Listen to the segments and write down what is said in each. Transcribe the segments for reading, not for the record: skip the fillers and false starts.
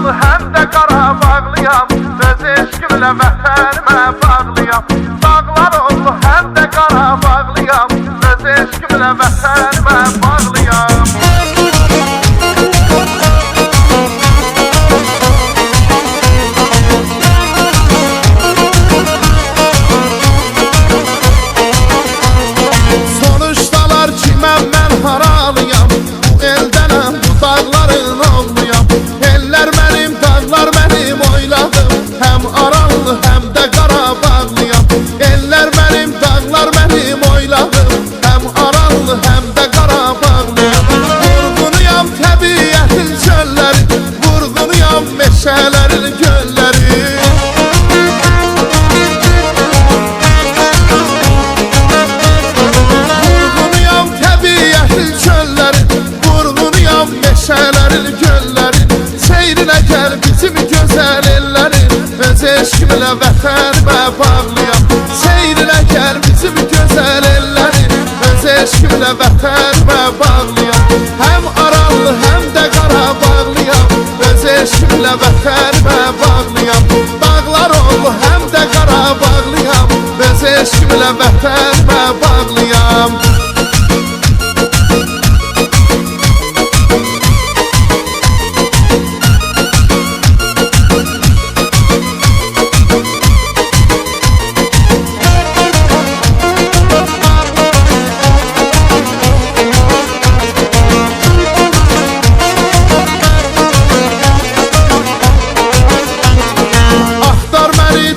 Aranlı hem de Qarabağlıyam, öz eşqimlə vətənimə bağlıyam. Dağlar oldu hem de Qarabağlıyam, öz eşqimlə vətənimə bağlıyam. Soruşdalar ki mən haralıyam, bu eldənəm, bu dağların oğluyam. Eller mənim, dağlar mənim oyladım, hem Aranlı hem de Qarabağlıyam. Eller mənim, dağlar mənim oyladım, hem Aranlı hem de Qarabağlıyam. Vurğunuyam təbiətin çölləri, vurğunuyam meşələrin gölləri. Vurğunuyam təbiətin çölləri, vurğunuyam meşələrin gölləri. Seyrinə gəl bizim gözəl ellərin, öz eşqimlə vətənimə bağlıyam. Seyrinə gəl bizim gözəl ellərin, öz eşqimlə vətənimə bağlıyam. Hem Aranlı hem de Qarabağlıyam, öz eşqimlə vətənimə bağlıyam. Dağlar oldu hem de Qarabağlıyam, öz eşqimlə vətənimə bağlıyam.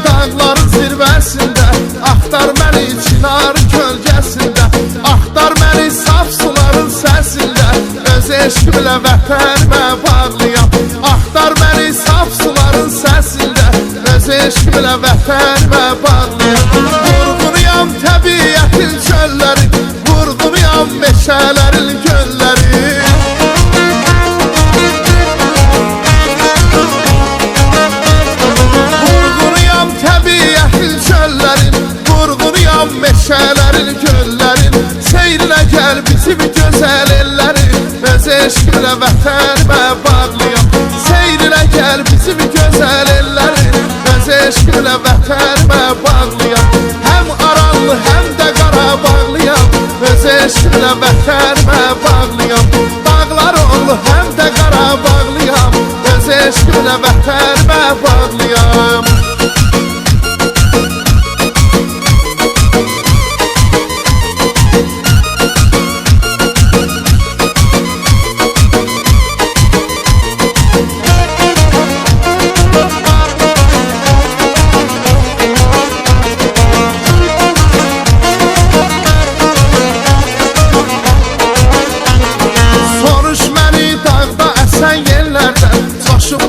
Dağların zirvəsində, axtar məni çinarın kölgəsində, axtar məni saf suların səsində, öz eşqimlə vətənimə bağlıyam. Axtar məni saf suların səsində, öz eşqimlə vətənimə bağlıyam. Vurğunuyam təbiətin çölləri, vurğunuyam meşələrin gölləri. Meşələrin, göllərin, seyrinə gəl bizim gözəl ellərin, öz eşqimlə vətənimə bağlıyam. Seyrinə gəl bizim gözəl ellərin, öz eşqimlə vətənimə bağlıyam. Hem Aranlı hem de Qarabağlıyam, öz eşqimlə vətənimə bağlıyam. Dağlar oldu hem de Qarabağlıyam, öz eşqimlə vətənimə bağlıyam.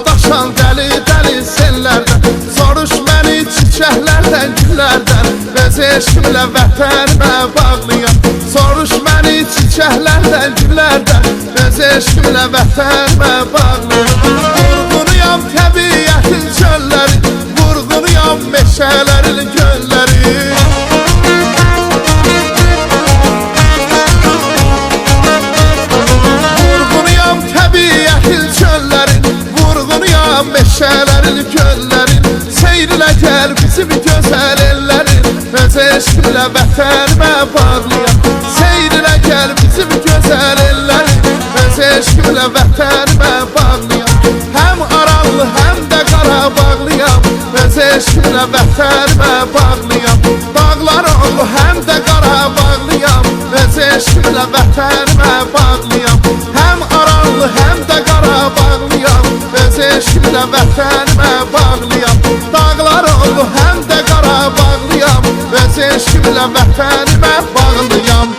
Daşan dəli sellərdən, soruş məni çiçəklərdən, güllərdən, öz eşqimlə vətənimə bağlıyam. Soruş məni çiçəklərdən, güllərdən, öz eşqimlə vətənimə bağlıyam. Vurğunuyam təbiətin çölləri, vurğunuyam meşələrin gölləri. Vurğunuyam təbiətin çölləri, meşələrin, göllərin, seyrinə gəl bizim gözəl ellərin, öz eşqimlə vətənimə bağlıyam. Seyrinə gəl bizim gözəl ellərin, öz eşqimlə vətənimə bağlıyam. Hem Aranlı hem de Qarabağlıyam, öz eşqimlə vətənimə bağlıyam. Dağlar oldu hem de Qarabağlıyam, öz eşqimlə vətənimə bağlıyam. Hem Aranlı hem de Qarabağlıyam, öz eşqimlə vətənimə bağlıyam. Dağlar oldu hem de Qarabağlıyam, öz eşqimlə vətənimə bağlıyam.